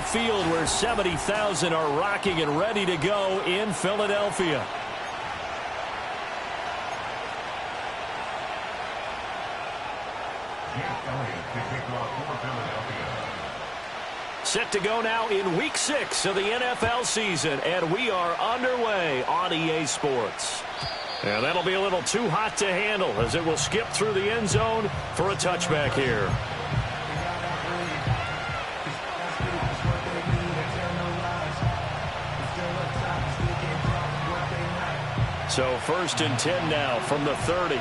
field where 70,000 are rocking and ready to go in Philadelphia. Set to go now in Week 6 of the NFL season, and we are underway on EA Sports. And that'll be a little too hot to handle as it will skip through the end zone for a touchback here. So 1st and 10 now from the 30.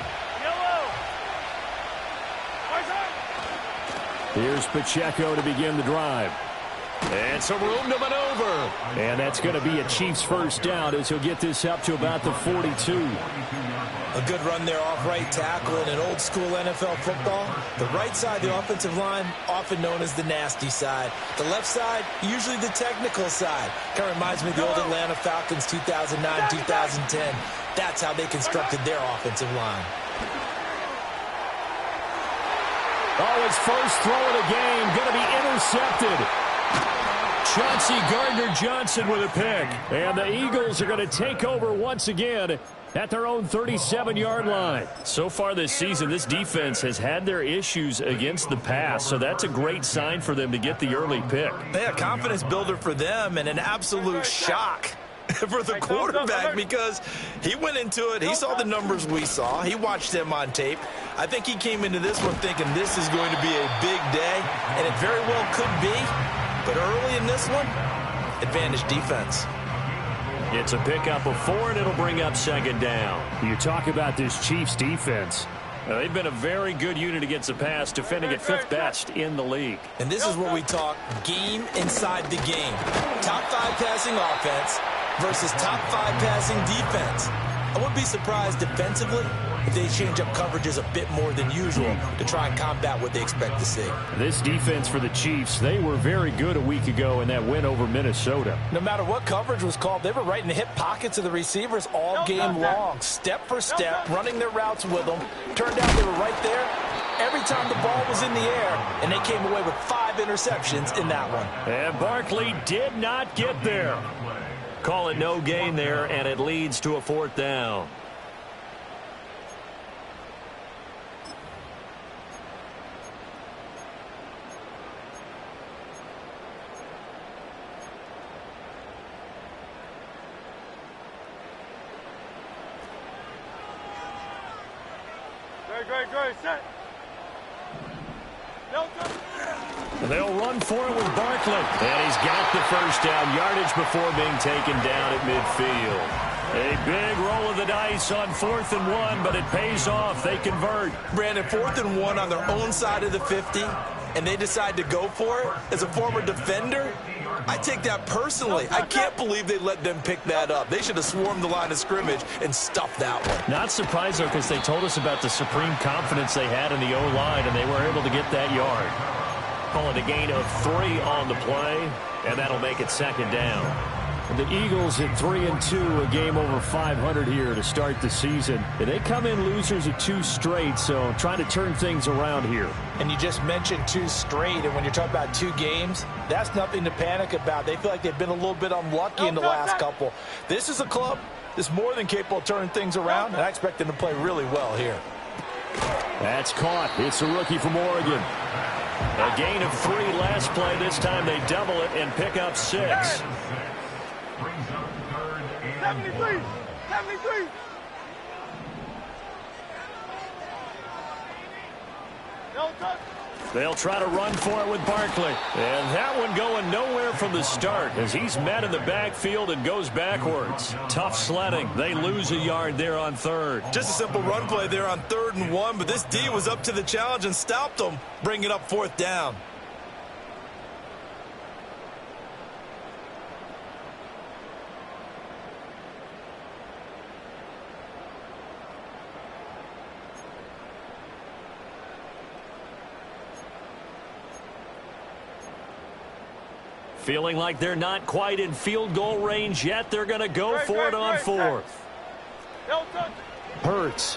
Here's Pacheco to begin the drive. And some room to maneuver. And that's going to be a Chiefs first down as he'll get this up to about the 42. A good run there off right tackle in an old school NFL football. The right side, the offensive line, often known as the nasty side. The left side, usually the technical side. Kind of reminds me of the old Atlanta Falcons 2009, 2010. That's how they constructed their offensive line. Oh, his first throw of the game going to be intercepted. Chauncey Gardner-Johnson with a pick. And the Eagles are going to take over once again at their own 37-yard line. So far this season, this defense has had their issues against the pass, so that's a great sign for them to get the early pick. Yeah, confidence builder for them and an absolute shock for the quarterback because he went into it. He saw the numbers we saw. He watched them on tape. I think he came into this one thinking this is going to be a big day, and it very well could be. But early in this one, advantage defense. It's a pickup of 4, and it'll bring up 2nd down. You talk about this Chiefs defense. They've been a very good unit against the pass, defending at 5th best in the league. And this is where we talk game inside the game. Top 5 passing offense versus top 5 passing defense. I wouldn't be surprised defensively if they change up coverages a bit more than usual to try and combat what they expect to see. This defense for the Chiefs, they were very good a week ago in that win over Minnesota. No matter what coverage was called, they were right in the hip pockets of the receivers all game long, step for step, running their routes with them. Turned out they were right there every time the ball was in the air, and they came away with 5 interceptions in that one. And Barkley did not get there. Call it no gain there, and it leads to a 4th down. Great, set. They'll run for it with Barkley. And he's got the first down yardage before being taken down at midfield. A big roll of the dice on 4th and 1, but it pays off. They convert. Brandon, 4th and 1 on their own side of the 50, and they decide to go for it. As a former defender, I take that personally. I can't believe they let them pick that up. They should have swarmed the line of scrimmage and stuffed that one. Not surprised, though, because they told us about the supreme confidence they had in the O-line, and they were able to get that yard. Calling a gain of 3 on the play, and that'll make it 2nd down. The Eagles at 3-2, a game over 500 here to start the season. And they come in losers of 2 straight, so trying to turn things around here. And you just mentioned 2 straight, and when you're talking about 2 games, that's nothing to panic about. They feel like they've been a little bit unlucky in the last couple. This is a club that's more than capable of turning things around, and I expect them to play really well here. That's caught. It's a rookie from Oregon. A gain of 3 last play. This time they double it and pick up 6. 73. They'll try to run for it with Barkley. And that one going nowhere from the start as he's met in the backfield and goes backwards. Tough sledding. They lose a yard there on 3rd. Just a simple run play there on 3rd and 1, but this D was up to the challenge and stopped them, bringing up 4th down. Feeling like they're not quite in field goal range yet. They're going to go for it on 4th. Hurts.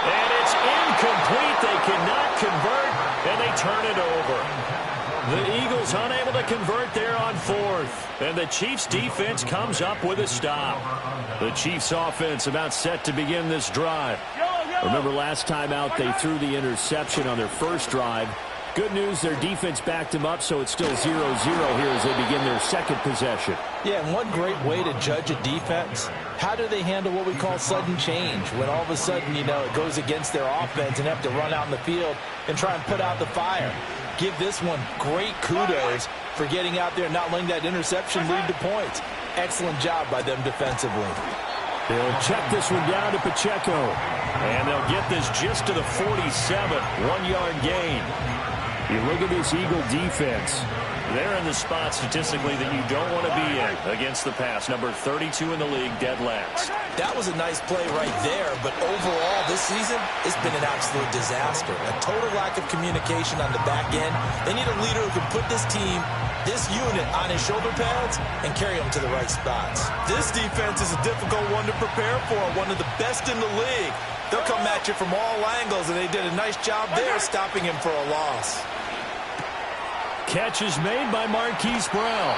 And it's incomplete. They cannot convert, and they turn it over. The Eagles unable to convert there on fourth. And the Chiefs defense comes up with a stop. The Chiefs offense about set to begin this drive. Remember last time out they threw the interception on their first drive. Good news, their defense backed them up, so it's still 0-0 here as they begin their second possession. Yeah, and one great way to judge a defense, how do they handle what we call sudden change? When all of a sudden, it goes against their offense and have to run out in the field and try and put out the fire. Give this one great kudos for getting out there and not letting that interception lead to points. Excellent job by them defensively. They'll check this one down to Pacheco. And they'll get this just to the 47, 1-yard gain. You look at this Eagle defense. They're in the spot statistically that you don't want to be in against the pass. Number 32 in the league, dead last. That was a nice play right there, but overall this season, it's been an absolute disaster. A total lack of communication on the back end. They need a leader who can put this team, this unit, on his shoulder pads and carry them to the right spots. This defense is a difficult one to prepare for, one of the best in the league. They'll come at you from all angles, and they did a nice job there stopping him for a loss. Catch is made by Marquise Brown.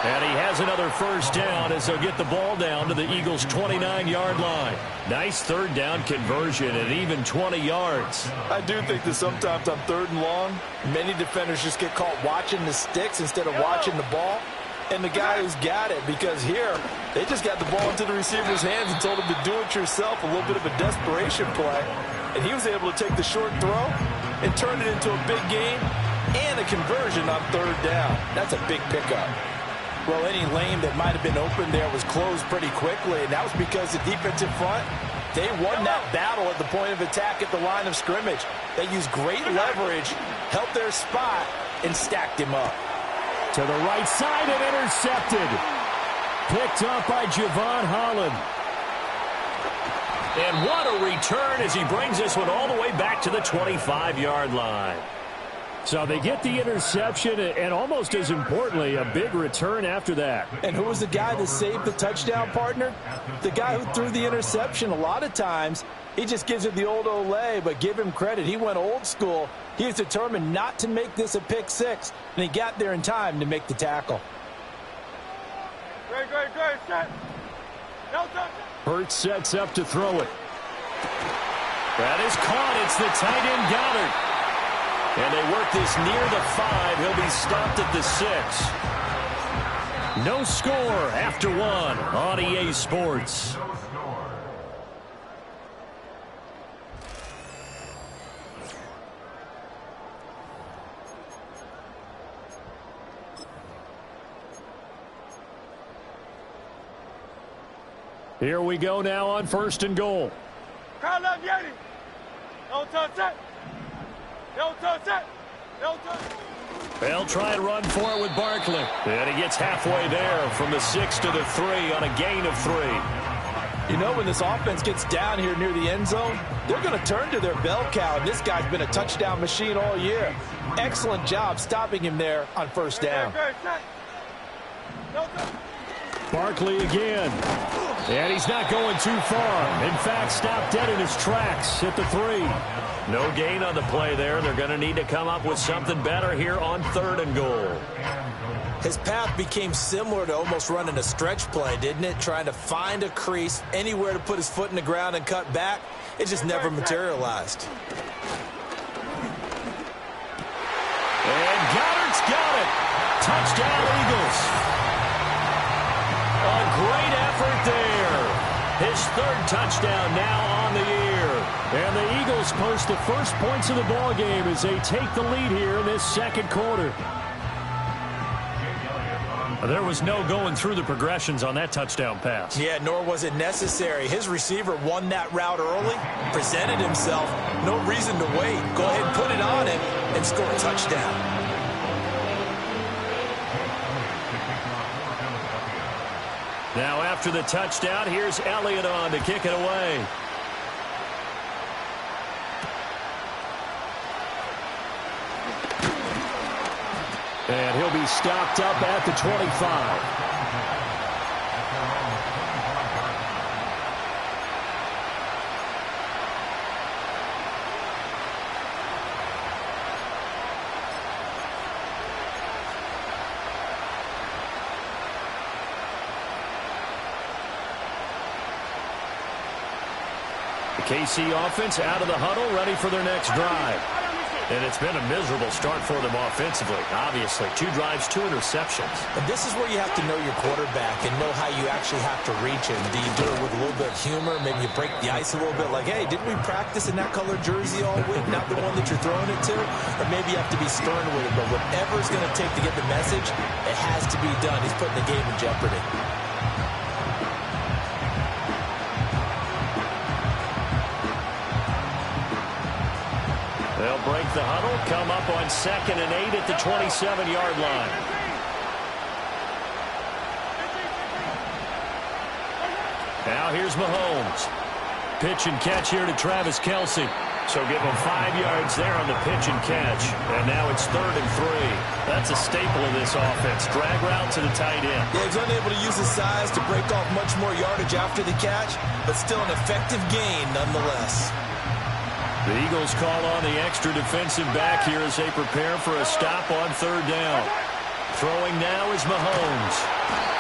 And he has another first down as they'll get the ball down to the Eagles' 29-yard line. Nice third down conversion and even 20 yards. I do think that sometimes on third and long, many defenders just get caught watching the sticks instead of watching the ball. And the guy who's got it, because here, they just got the ball into the receiver's hands and told him to do it yourself, a little bit of a desperation play. And he was able to take the short throw and turn it into a big gain and a conversion on third down. That's a big pickup. Well, any lane that might have been open there was closed pretty quickly, and that was because the defensive front, they won that battle at the point of attack at the line of scrimmage. They used great leverage, helped their spot, and stacked him up. To the right side and intercepted. Picked up by Javon Holland. And what a return as he brings this one all the way back to the 25-yard line. So they get the interception, and almost as importantly, a big return after that. And who was the guy that saved the touchdown, partner? The guy who threw the interception. A lot of times, he just gives it the old Olay, but give him credit. He went old school. He was determined not to make this a pick six, and he got there in time to make the tackle. Great, set. No touch. Hurts sets up to throw it. That is caught. It's the tight end Goddard. And they work this near the 5. He'll be stopped at the 6. No score after 1 on EA Sports. Here we go now on 1st and goal. Crowd left, Yeti. No touch it. No touch it. No touch. They'll try and run for it with Barkley. And he gets halfway there from the 6 to the 3 on a gain of 3. When this offense gets down here near the end zone, they're going to turn to their bell cow. And this guy's been a touchdown machine all year. Excellent job stopping him there on first down. No touch. Barkley again. And he's not going too far. In fact, stopped dead in his tracks at the 3. No gain on the play there. They're going to need to come up with something better here on 3rd and goal. His path became similar to almost running a stretch play, didn't it? Trying to find a crease, anywhere to put his foot in the ground and cut back. It just never materialized. And Goddard's got it. Touchdown, Eagles. A great effort there. His 3rd touchdown now on the year. And the Eagles post the first points of the ball game as they take the lead here in this 2nd quarter. There was no going through the progressions on that touchdown pass. Yeah, nor was it necessary. His receiver won that route early, presented himself. No reason to wait. Go ahead and put it on him and score a touchdown. Now after the touchdown, here's Elliott on to kick it away. And he'll be stopped up at the 25. The KC offense out of the huddle, ready for their next drive. And it's been a miserable start for them offensively. Obviously, 2 drives, 2 interceptions. And this is where you have to know your quarterback and know how you actually have to reach him. Do you do it with a little bit of humor? Maybe you break the ice a little bit like, hey, didn't we practice in that color jersey all week? Not the one that you're throwing it to? Or maybe you have to be stern with it. But whatever it's going to take to get the message, it has to be done. He's putting the game in jeopardy. They'll break the huddle, come up on 2nd and 8 at the 27-yard line. Now here's Mahomes. Pitch and catch here to Travis Kelce. So give him 5 yards there on the pitch and catch. And now it's 3rd and 3. That's a staple of this offense. Drag route to the tight end. Yeah, he's unable to use his size to break off much more yardage after the catch, but still an effective gain nonetheless. The Eagles call on the extra defensive back here as they prepare for a stop on 3rd down. Throwing now is Mahomes.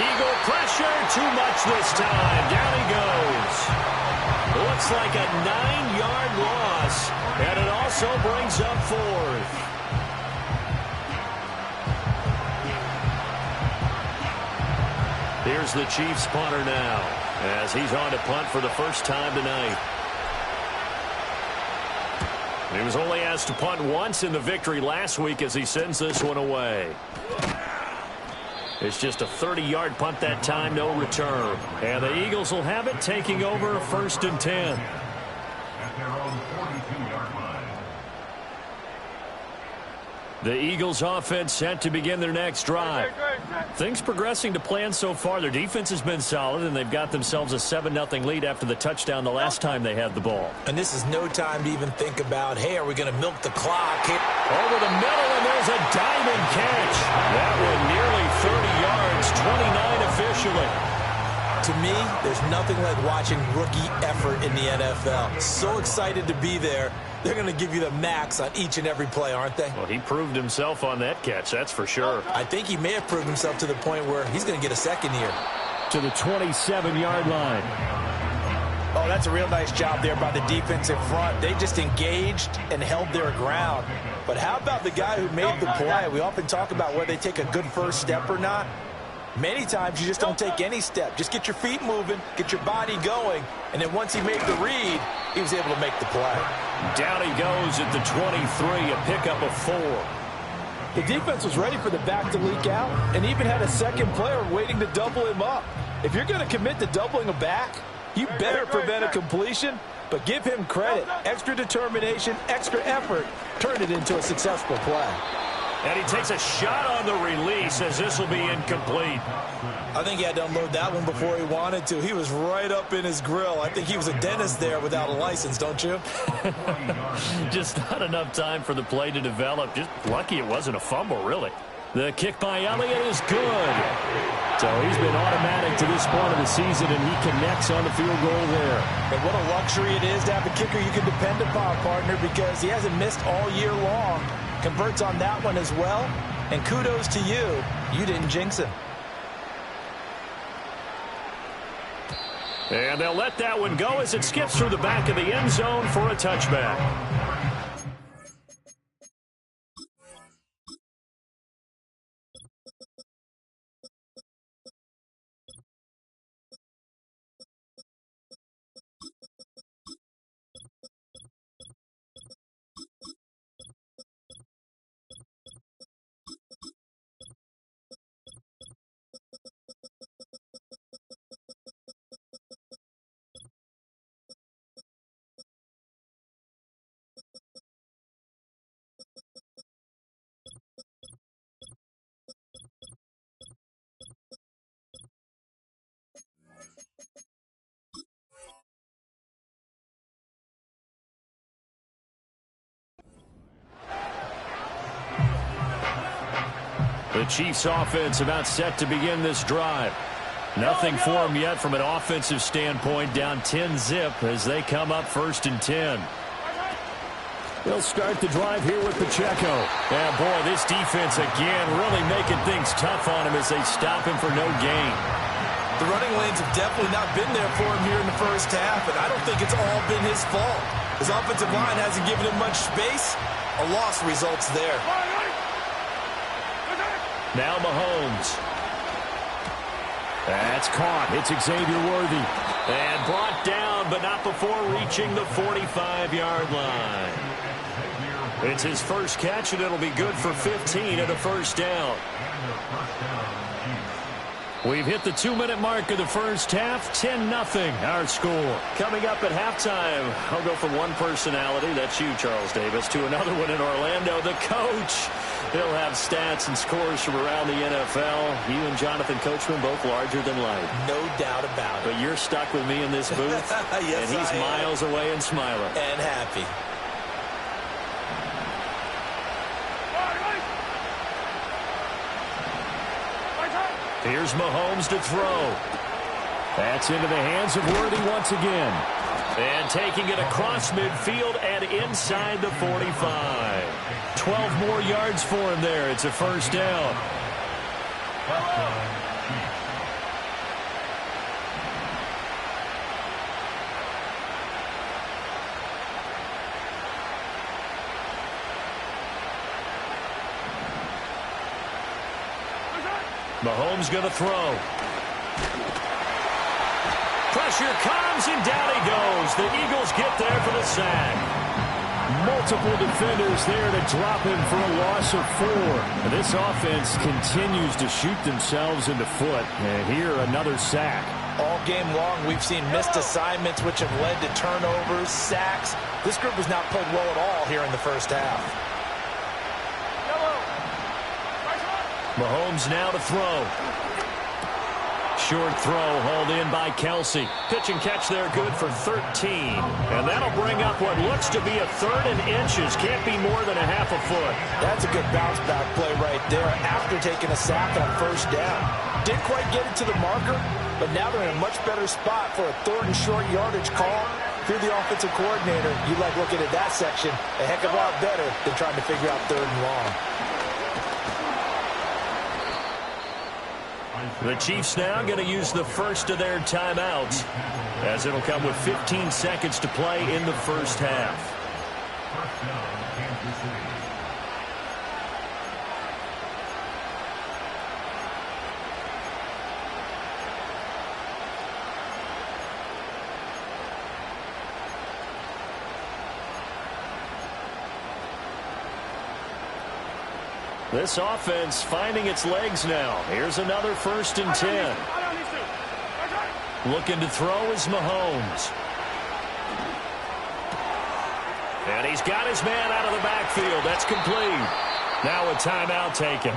Eagle pressure, too much this time. Down he goes. Looks like a 9-yard loss, and it also brings up 4th. Here's the Chiefs punter now as he's on to punt for the first time tonight. He was only asked to punt once in the victory last week as he sends this one away. It's just a 30-yard punt that time, no return. And the Eagles will have it, taking over 1st and 10. At their own 42-yard line. The Eagles offense set to begin their next drive. Things progressing to plan so far. Their defense has been solid, and they've got themselves a 7-0 lead after the touchdown the last time they had the ball. And this is no time to even think about, hey, are we going to milk the clock? Over the middle, and there's a diamond catch. That one nearly 30 yards, 29 officially. To me, there's nothing like watching rookie effort in the NFL. So excited to be there. They're going to give you the max on each and every play, aren't they? Well, he proved himself on that catch, that's for sure. I think he may have proved himself to the point where he's going to get a second here. To the 27-yard line. Oh, that's a real nice job there by the defensive front. They just engaged and held their ground. But how about the guy who made the play? We often talk about whether they take a good first step or not. Many times you just don't take any step. Just get your feet moving, get your body going, and then once he made the read, he was able to make the play. Down he goes at the 23, a pickup of 4. The defense was ready for the back to leak out and even had a second player waiting to double him up. If you're going to commit to doubling a back, you better prevent a completion, but give him credit. Extra determination, extra effort, turned it into a successful play. And he takes a shot on the release as this will be incomplete. I think he had to unload that one before he wanted to. He was right up in his grill. I think he was a dentist there without a license, don't you? Just not enough time for the play to develop. Just lucky it wasn't a fumble, really. The kick by Elliott is good. So he's been automatic to this point of the season, and he connects on the field goal there. And what a luxury it is to have a kicker you can depend upon, partner, because he hasn't missed all year long. Converts on that one as well. And kudos to you. You didn't jinx him. And they'll let that one go as it skips through the back of the end zone for a touchback. The Chiefs offense about set to begin this drive. Nothing for them yet from an offensive standpoint, down 10-zip as they come up 1st and 10. They'll start the drive here with Pacheco. Yeah, boy, this defense again really making things tough on him as they stop him for no gain. The running lanes have definitely not been there for him here in the first half, and I don't think it's all been his fault. His offensive line hasn't given him much space. A loss results there. Now Mahomes. That's caught. It's Xavier Worthy. And brought down, but not before reaching the 45-yard line. It's his first catch, and it'll be good for 15 and a first down. We've hit the 2-minute mark of the first half, 10-0 our score. Coming up at halftime, I'll go from one personality, that's you, Charles Davis, to another one in Orlando, the coach. He'll have stats and scores from around the NFL. You and Jonathan Coachman both larger than life. No doubt about it. But you're stuck with me in this booth, yes, and he's miles away and smiling. And happy. Here's Mahomes to throw. That's into the hands of Worthy once again. And taking it across midfield and inside the 45. 12 more yards for him there. It's a first down. Mahomes going to throw. Pressure comes, and down he goes. The Eagles get there for the sack. Multiple defenders there to drop him for a loss of 4. This offense continues to shoot themselves in the foot. And here, another sack. All game long, we've seen missed assignments, which have led to turnovers, sacks. This group has not played well at all here in the first half. Mahomes now to throw. Short throw hauled in by Kelsey. Pitch and catch there good for 13. And that'll bring up what looks to be a 3rd and inches. Can't be more than a half a foot. That's a good bounce back play right there after taking a sack on first down. Didn't quite get it to the marker, but now they're in a much better spot for a 3rd and short yardage call. If you're the offensive coordinator, you like looking at that section a heck of a lot better than trying to figure out 3rd and long. The Chiefs now going to use the first of their timeouts, as it'll come with 15 seconds to play in the first half. First down, Kansas City. This offense finding its legs now. Here's another 1st and 10. Looking to throw is Mahomes. And he's got his man out of the backfield. That's complete. Now a timeout taken.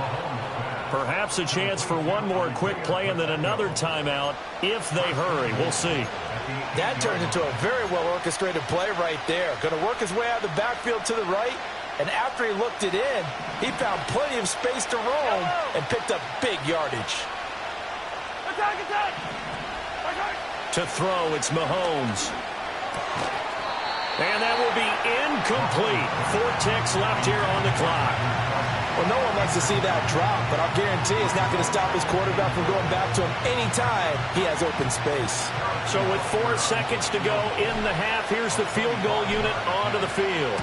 Perhaps a chance for one more quick play and then another timeout if they hurry. We'll see. That turned into a very well-orchestrated play right there. Going to work his way out of the backfield to the right. And after he looked it in, he found plenty of space to roam and picked up big yardage. To throw, it's Mahomes. And that will be incomplete. 4 ticks left here on the clock. Well, no one likes to see that drop, but I'll guarantee it's not going to stop his quarterback from going back to him anytime he has open space. So with 4 seconds to go in the half, here's the field goal unit onto the field.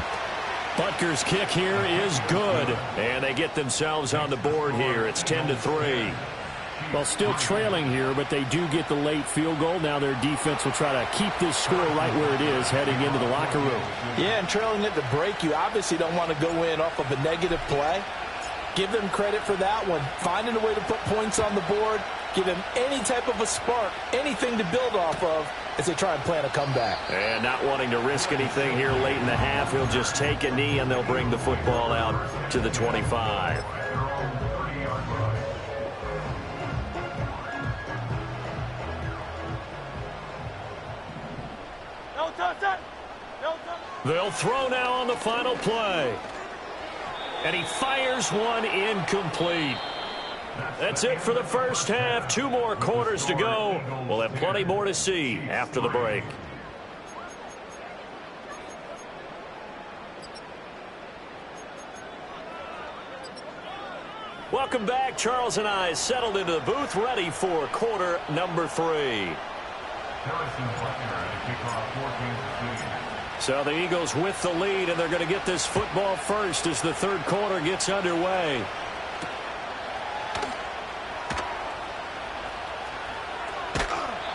Butker's kick here is good, and they get themselves on the board here. It's 10-3. Well, still trailing here, but they do get the late field goal. Now their defense will try to keep this score right where it is heading into the locker room. Yeah, and trailing at the break, you obviously don't want to go in off of a negative play. Give them credit for that one. Finding a way to put points on the board, give them any type of a spark, anything to build off of as they try and plan a comeback. And not wanting to risk anything here late in the half, he'll just take a knee and they'll bring the football out to the 25. They'll throw now on the final play. And he fires one incomplete. That's it for the first half. 2 more quarters to go. We'll have plenty more to see after the break. Welcome back. Charles and I settled into the booth, ready for quarter number 3. Harrison Butker at kickoff for Kansas City. So the Eagles with the lead, and they're going to get this football first as the third quarter gets underway.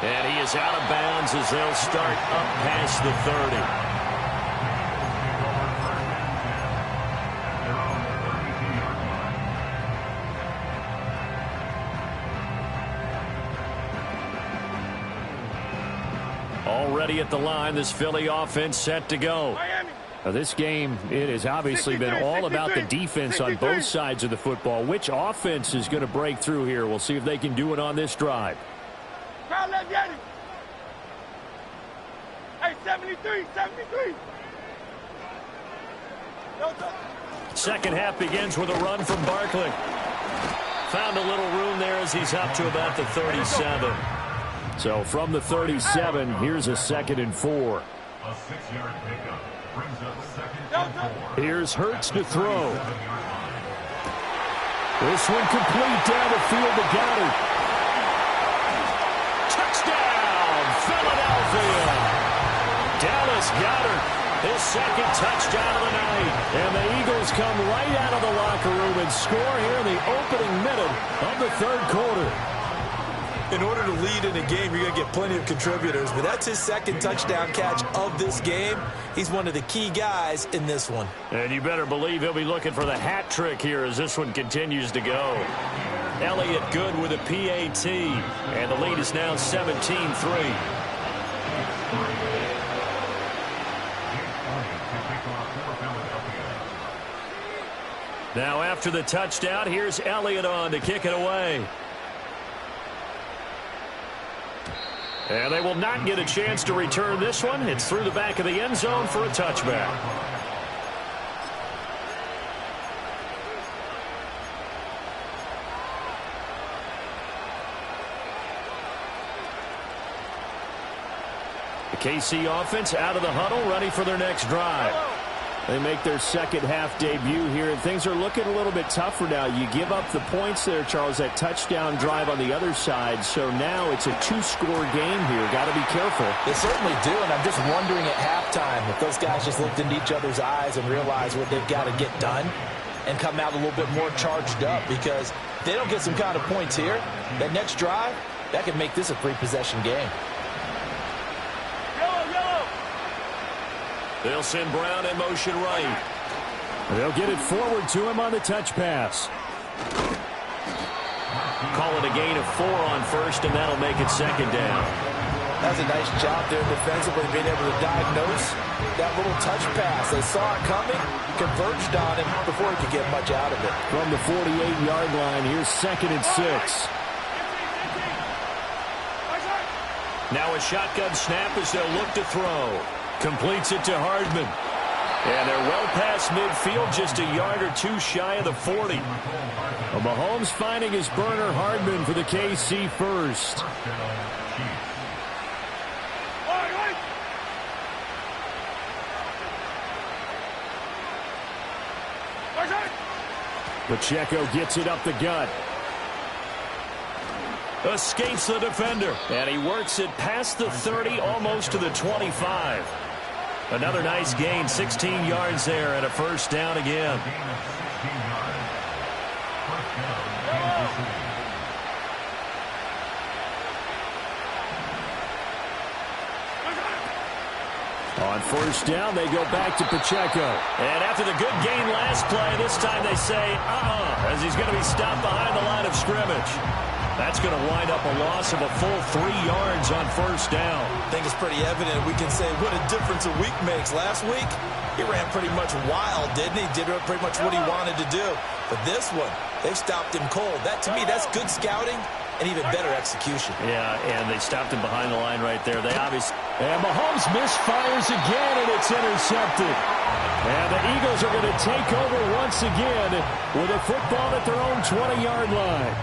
And he is out of bounds as they'll start up past the 30. Already at the line, this Philly offense set to go. Now this game, it has obviously been all about the defense on both sides of the football. Which offense is going to break through here? We'll see if they can do it on this drive. Crowd left Yeti. Hey, 73, 73. Second half begins with a run from Barkley. Found a little room there as he's up to about the 37. So from the 37, here's a 2nd and 4. A 6-yard pickup brings up 2nd and 4. Here's Hurts to throw. This one complete down the field to Goddard. Touchdown, Philadelphia. Dallas Goedert, his 2nd touchdown of the night. And the Eagles come right out of the locker room and score here in the opening minute of the 3rd quarter. In order to lead in a game, you're going to get plenty of contributors, but that's his 2nd touchdown catch of this game. He's one of the key guys in this one. And you better believe he'll be looking for the hat trick here as this one continues to go. Elliott good with a PAT, and the lead is now 17-3. Now after the touchdown, here's Elliott on to kick it away. And they will not get a chance to return this one. It's through the back of the end zone for a touchback. The KC offense out of the huddle, ready for their next drive. They make their 2nd half debut here, and things are looking a little bit tougher now. You give up the points there, Charles, that touchdown drive on the other side. So now it's a 2-score game here. Got to be careful. They certainly do, and I'm just wondering at halftime if those guys just looked into each other's eyes and realized what they've got to get done and come out a little bit more charged up, because if they don't get some kind of points here, that next drive, that could make this a 3-possession game. They'll send Brown in motion right. They'll get it forward to him on the touch pass. Call it a gain of 4 on first, and that'll make it 2nd down. That was a nice job there defensively, being able to diagnose that little touch pass. They saw it coming, converged on him before he could get much out of it. From the 48-yard line, here's 2nd and 6. Now a shotgun snap as they'll look to throw. Completes it to Hardman. And they're well past midfield, just a yard or 2 shy of the 40. Well, Mahomes finding his burner, Hardman, for the KC first. Pacheco gets it up the gut. Escapes the defender. And he works it past the 30, almost to the 25. Another nice gain, 16 yards there, and a 1st down again. On 1st down, they go back to Pacheco. And after the good gain last play, this time they say, as he's going to be stopped behind the line of scrimmage. That's going to wind up a loss of a full 3 yards on 1st down. I think it's pretty evident. We can say what a difference a week makes. Last week, he ran pretty much wild, didn't he? Did pretty much what he wanted to do. But this one, they stopped him cold. That, to me, that's good scouting and even better execution. Yeah, and they stopped him behind the line right there. They obviously... And Mahomes misfires again, and it's intercepted. And the Eagles are going to take over once again with a football at their own 20-yard line.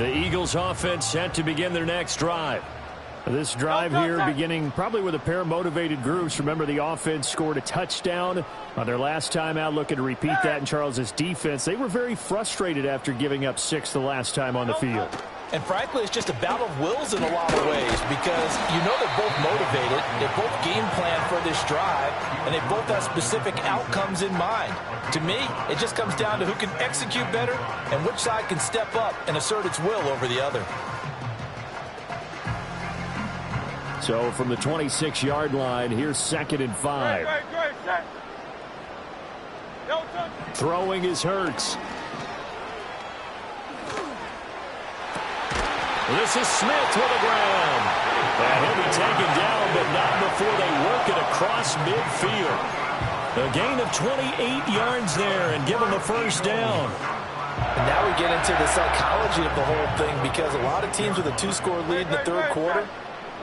The Eagles offense set to begin their next drive. This drive here beginning probably with a pair of motivated groups. Remember, the offense scored a touchdown on their last time out, looking to repeat that in Charles's defense. They were very frustrated after giving up 6 the last time on the field. And frankly, it's just a battle of wills in a lot of ways because you know they're both motivated, they both game plan for this drive, and they both have specific outcomes in mind. To me, it just comes down to who can execute better and which side can step up and assert its will over the other. So from the 26-yard line, here's 2nd and 5. Throwing is Hurts. This is Smith with the ground. And he'll be taken down, but not before they work it across midfield. A gain of 28 yards there and give them a first down. And now we get into the psychology of the whole thing because a lot of teams with a 2-score lead in the third quarter,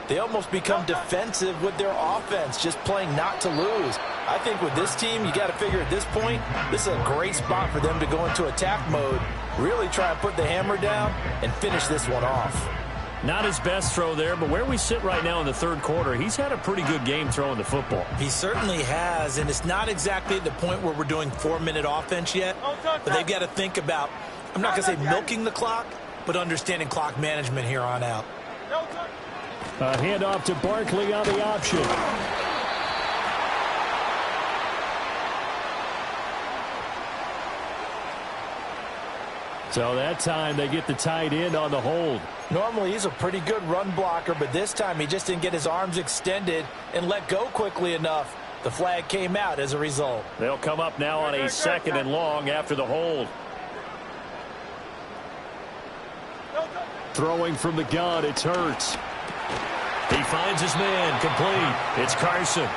they almost become defensive with their offense, just playing not to lose. I think with this team, you got to figure at this point, this is a great spot for them to go into attack mode, really try and put the hammer down and finish this one off. Not his best throw there, but where we sit right now in the third quarter, he's had a pretty good game throwing the football. He certainly has, and it's not exactly at the point where we're doing 4-minute offense yet, but they've got to think about, I'm not going to say milking the clock, but understanding clock management here on out. A handoff to Barkley on the option. So that time they get the tight end on the hold. Normally he's a pretty good run blocker, but this time he just didn't get his arms extended and let go quickly enough. The flag came out as a result. They'll come up now on a 2nd and long after the hold. Throwing from the gun, it's Hurts. He finds his man, complete. It's Carson.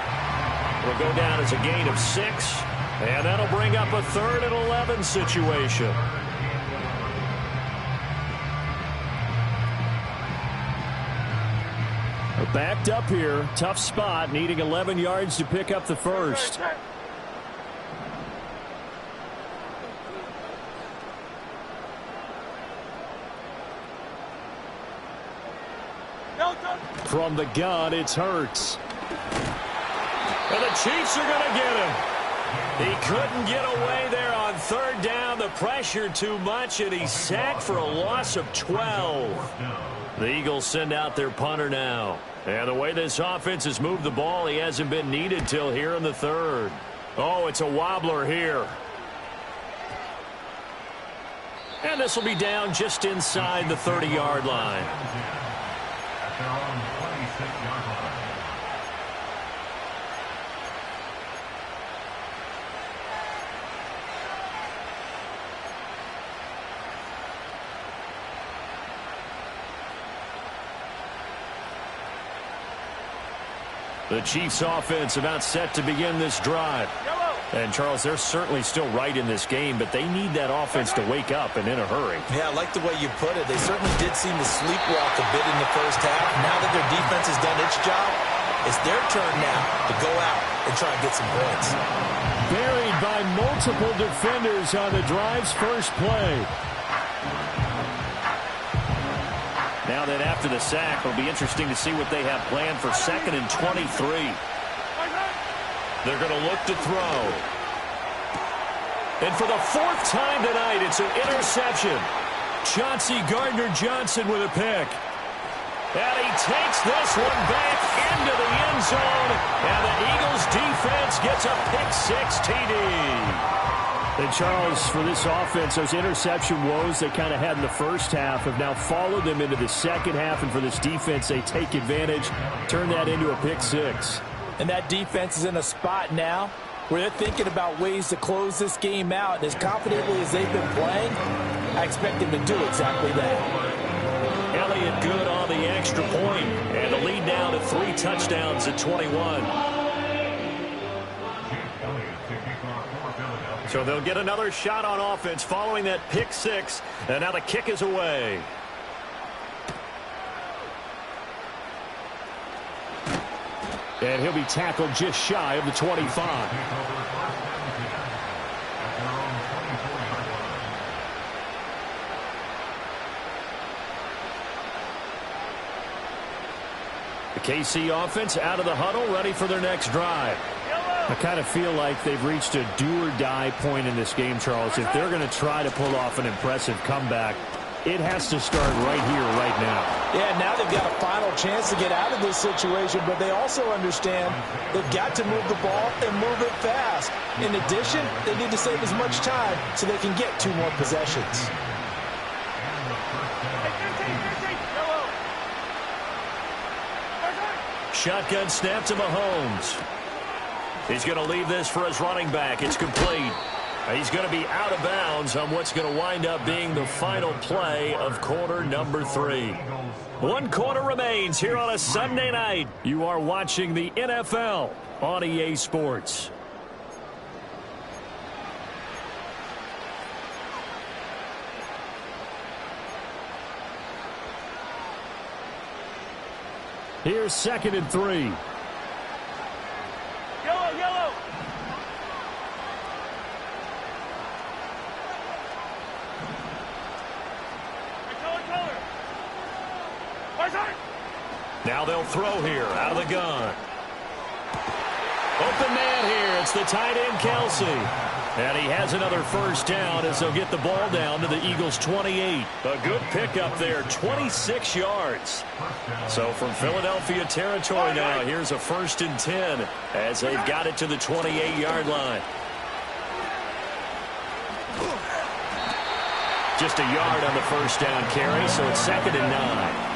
Will go down as a gain of 6, and that'll bring up a 3rd and 11 situation. Backed up here, tough spot, needing 11 yards to pick up the first. From the gun, it's Hurts. And the Chiefs are going to get him. He couldn't get away there on 3rd down. The pressure too much, and he's sacked for a loss of 12. The Eagles send out their punter now. And the way this offense has moved the ball, he hasn't been needed till here in the 3rd. Oh, it's a wobbler here. And this will be down just inside the 30-yard line. At their own 26-yard line. The Chiefs offense about set to begin this drive. And, Charles, they're certainly still right in this game, but they need that offense to wake up and in a hurry. Yeah, I like the way you put it. They certainly did seem to sleepwalk a bit in the first half. Now that their defense has done its job, it's their turn now to go out and try and get some points. Buried by multiple defenders on the drive's first play. Now that after the sack, it'll be interesting to see what they have planned for 2nd and 23. They're going to look to throw. And for the 4th time tonight, it's an interception. Chauncey Gardner-Johnson with a pick. And he takes this one back into the end zone. And the Eagles defense gets a pick-6 TD. And Charles, for this offense, those interception woes they kind of had in the first half have now followed them into the second half. And for this defense, they take advantage, turn that into a pick-6. And that defense is in a spot now where they're thinking about ways to close this game out. And as confidently as they've been playing, I expect them to do exactly that. Elliott good on the extra point, and the lead down to 3 touchdowns at 21. So they'll get another shot on offense following that pick-6, and now the kick is away. And he'll be tackled just shy of the 25. The KC offense out of the huddle, ready for their next drive. I kind of feel like they've reached a do-or-die point in this game, Charles. If they're going to try to pull off an impressive comeback, it has to start right here, right now. Yeah, now they've got a final chance to get out of this situation, but they also understand they've got to move the ball and move it fast. In addition, they need to save as much time so they can get 2 more possessions. Shotgun snap to Mahomes. He's going to leave this for his running back. It's complete. He's going to be out of bounds on what's going to wind up being the final play of quarter number 3. 1 quarter remains here on a Sunday night. You are watching the NFL on EA Sports. Here's 2nd and 3. Yellow, yellow. Color. Now they'll throw here out of the gun. Open man here. It's the tight end, Kelce. And he has another first down as they'll get the ball down to the Eagles' 28. A good pickup there, 26 yards. So from Philadelphia territory now, here's a 1st and 10 as they've got it to the 28-yard line. Just a yard on the first down carry, so it's 2nd and 9.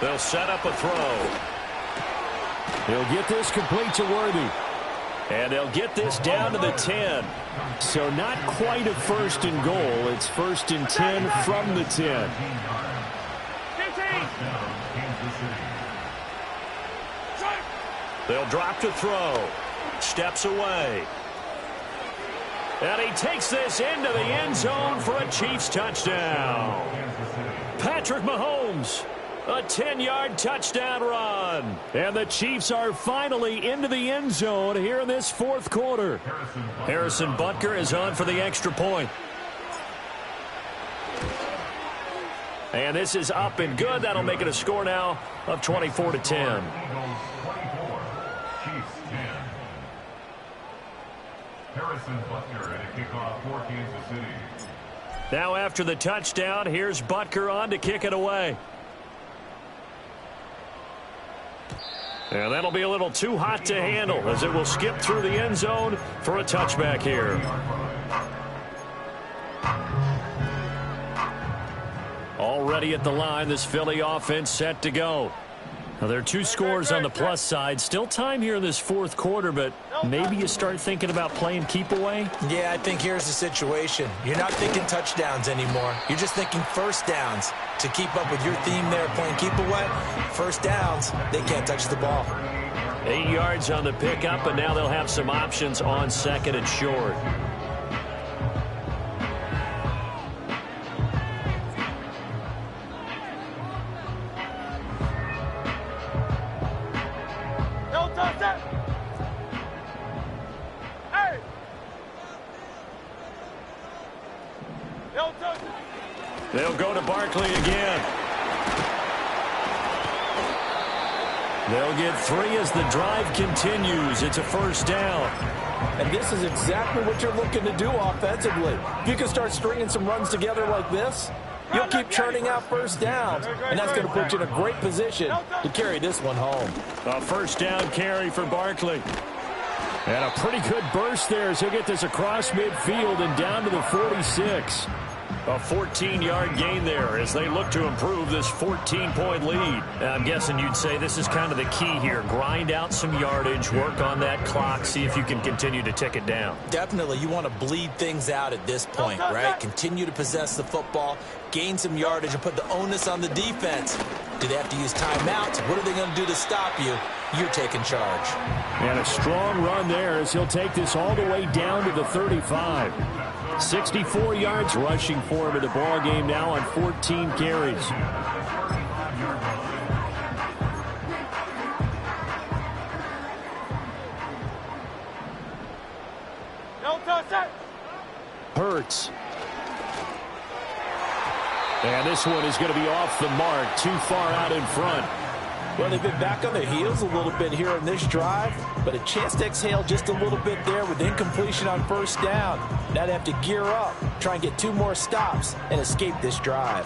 They'll set up a throw. He'll get this complete to Worthy. And they'll get this down to the 10. So not quite a 1st and goal. It's 1st and 10 from the 10. They'll drop to throw. Steps away. And he takes this into the end zone for a Chiefs touchdown. Patrick Mahomes. A 10-yard touchdown run. And the Chiefs are finally into the end zone here in this 4th quarter. Harrison Butker is on for the extra point. And this is up and good. That'll make it a score now of 24-10. Chiefs 10. Harrison Butker at a kickoff for Kansas City. Now after the touchdown, here's Butker on to kick it away. And that'll be a little too hot to handle as it will skip through the end zone for a touchback here. Already at the line, this Philly offense set to go. Now, there are 2 scores on the plus side. Still time here in this 4th quarter, but maybe you start thinking about playing keep away? Yeah, I think here's the situation. You're not thinking touchdowns anymore. You're just thinking first downs. To keep up with your theme there, playing keep away, first downs, they can't touch the ball. 8 yards on the pickup, and now they'll have some options on 2nd and short. They'll go to Barkley again. They'll get 3 as the drive continues. It's a first down. And this is exactly what you're looking to do offensively. If you can start stringing some runs together like this, you'll keep churning out first downs, and that's going to put you in a great position to carry this one home. A first down carry for Barkley. And a pretty good burst there as he'll get this across midfield and down to the 46. A 14-yard gain there as they look to improve this 14-point lead. I'm guessing you'd say this is kind of the key here. Grind out some yardage, work on that clock, see if you can continue to tick it down. Definitely, you want to bleed things out at this point, right? Continue to possess the football, gain some yardage, and put the onus on the defense. Do they have to use timeouts? What are they going to do to stop you? You're taking charge. And a strong run there as he'll take this all the way down to the 35. 64 yards rushing for him in the ball game now on 14 carries. And this one is going to be off the mark, too far out in front. Well, they've been back on their heels a little bit here in this drive, but a chance to exhale just a little bit there with incompletion on first down. Now they have to gear up, try and get 2 more stops, and escape this drive.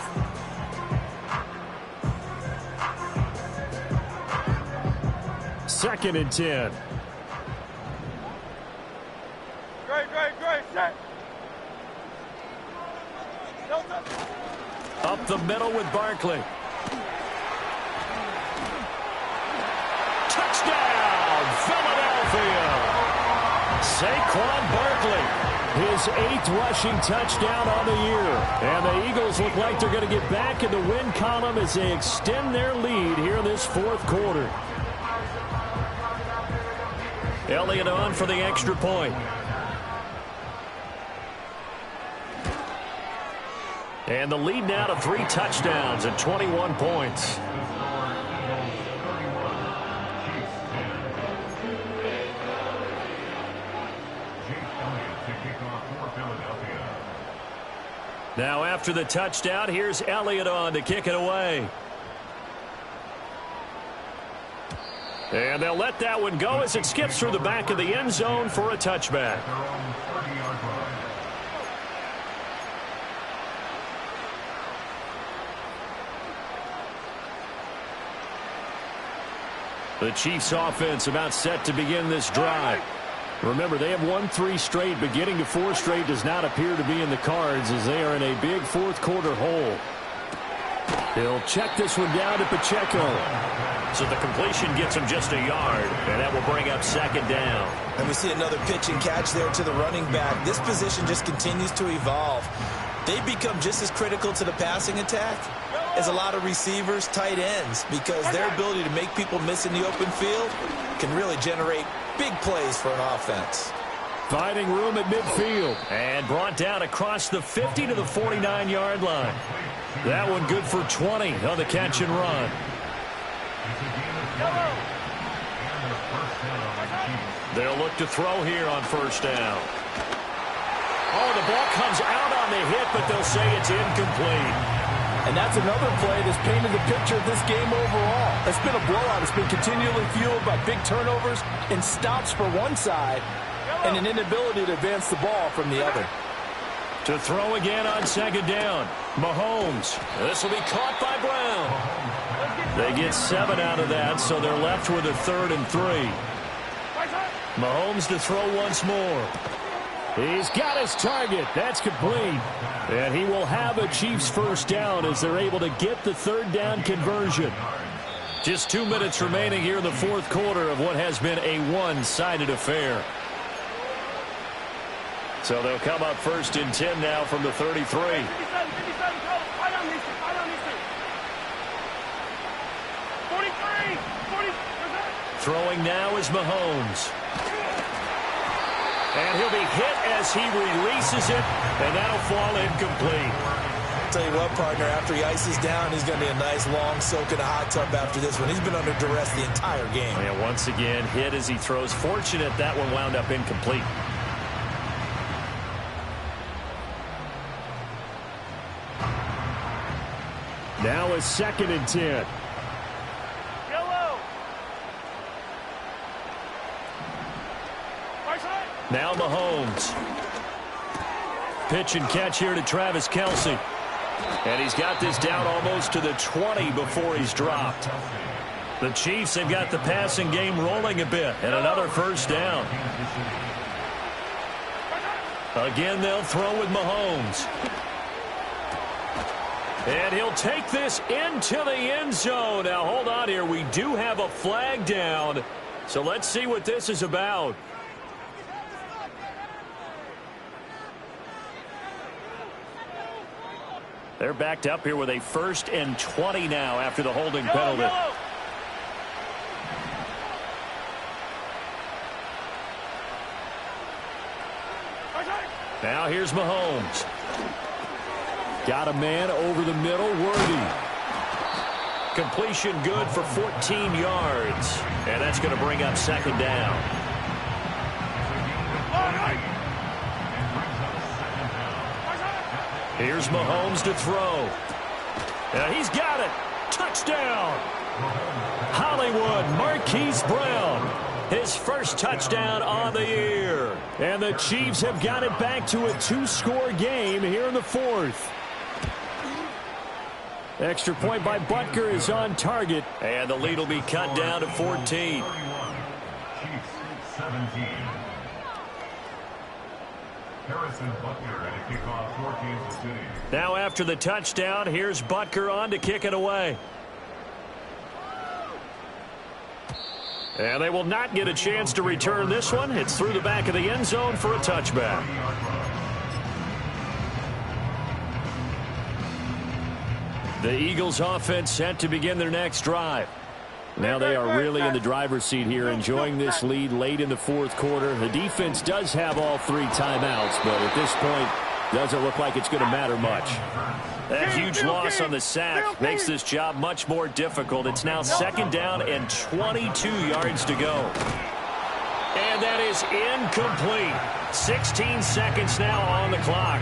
Second and 10. Great, set. Up the middle with Barkley. Touchdown, Philadelphia. Saquon Barkley, his 8th rushing touchdown on the year. And the Eagles look like they're going to get back in the win column as they extend their lead here in this 4th quarter. Elliott on for the extra point. And the lead now to 3 touchdowns and 21 points. Now after the touchdown, here's Elliott on to kick it away. And they'll let that one go as it skips through the back of the end zone for a touchback. The Chiefs offense about set to begin this drive. Remember, they have won 3 straight, but getting to 4 straight does not appear to be in the cards as they are in a big 4th quarter hole. He'll check this one down to Pacheco. So the completion gets him just a yard, and that will bring up second down. And we see another pitch and catch there to the running back. This position just continues to evolve. They become just as critical to the passing attack as a lot of receivers, tight ends, because their ability to make people miss in the open field can really generate big plays for an offense. Finding room at midfield and brought down across the 50 to the 49-yard line. That one good for 20 on the catch and run. They'll look to throw here on first down. Oh, the ball comes out on the hit, but they'll say it's incomplete. And that's another play that's painted the picture of this game overall. It's been a blowout. It's been continually fueled by big turnovers and stops for one side and an inability to advance the ball from the other. To throw again on second down. Mahomes. This will be caught by Brown. They get 7 out of that, so they're left with a 3rd and 3. Mahomes to throw once more. He's got his target. That's complete. And he will have a Chiefs first down as they're able to get the 3rd down conversion. Just 2 minutes remaining here in the 4th quarter of what has been a one-sided affair. So they'll come up 1st and 10 now from the 33. Throwing now is Mahomes. And he'll be hit as he releases it, and that'll fall incomplete. Tell you what, partner, after he ices down, he's going to be a nice long soak in a hot tub after this one. He's been under duress the entire game. And once again, hit as he throws. Fortunate that one wound up incomplete. Now a 2nd and 10. Now Mahomes. Pitch and catch here to Travis Kelce. And he's got this down almost to the 20 before he's dropped. The Chiefs have got the passing game rolling a bit. And another first down. Again, they'll throw with Mahomes. And he'll take this into the end zone. Now, hold on here. We do have a flag down. So let's see what this is about. They're backed up here with a 1st and 20 now after the holding penalty. Now here's Mahomes. Got a man over the middle, Worthy. Completion good for 14 yards. And that's going to bring up 2nd down. Here's Mahomes to throw. He's got it. Touchdown. Hollywood Marquise Brown. His first touchdown on the year. And the Chiefs have got it back to a 2-score game here in the fourth. Extra point by Butker is on target. And the lead will be cut down to 14. Chiefs 17. Harrison Butker at a kickoff for Kansas City. Now after the touchdown, here's Butker on to kick it away. And they will not get a chance to return this one. It's through the back of the end zone for a touchback. The Eagles offense set to begin their next drive. Now they are really in the driver's seat here, enjoying this lead late in the fourth quarter. The defense does have all 3 timeouts, but at this point, doesn't look like it's going to matter much. That huge loss on the sack makes this job much more difficult. It's now 2nd down and 22 yards to go. And that is incomplete. 16 seconds now on the clock.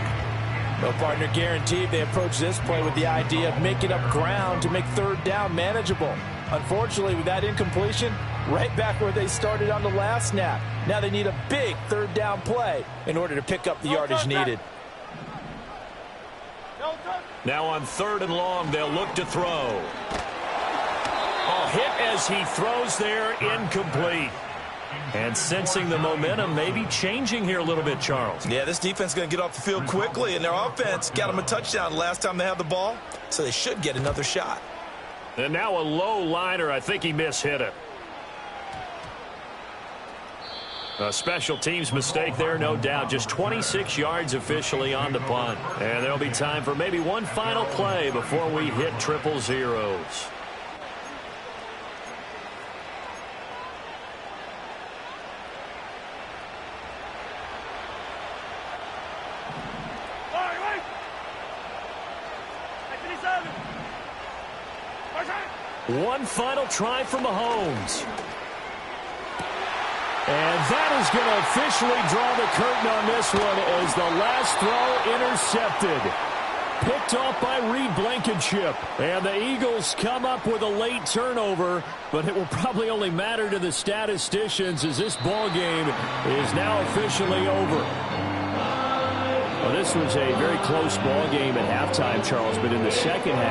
Well, partner, guaranteed they approach this play with the idea of making up ground to make 3rd down manageable. Unfortunately, with that incompletion, right back where they started on the last snap. Now they need a big 3rd down play in order to pick up the yardage needed. Now on 3rd and long, they'll look to throw. Oh, hit as he throws there, incomplete. And sensing the momentum maybe changing here a little bit, Charles. Yeah, this defense is going to get off the field quickly, and their offense got them a touchdown last time they had the ball, so they should get another shot. And now a low liner. I think he mishit it. A special teams mistake there, no doubt. Just 26 yards officially on the punt. And there'll be time for maybe one final play before we hit 000. One final try from Mahomes. And that is going to officially draw the curtain on this one as the last throw intercepted. Picked off by Reed Blankenship. And the Eagles come up with a late turnover, but it will probably only matter to the statisticians as this ball game is now officially over. Well, this was a very close ball game at halftime, Charles, but in the second half,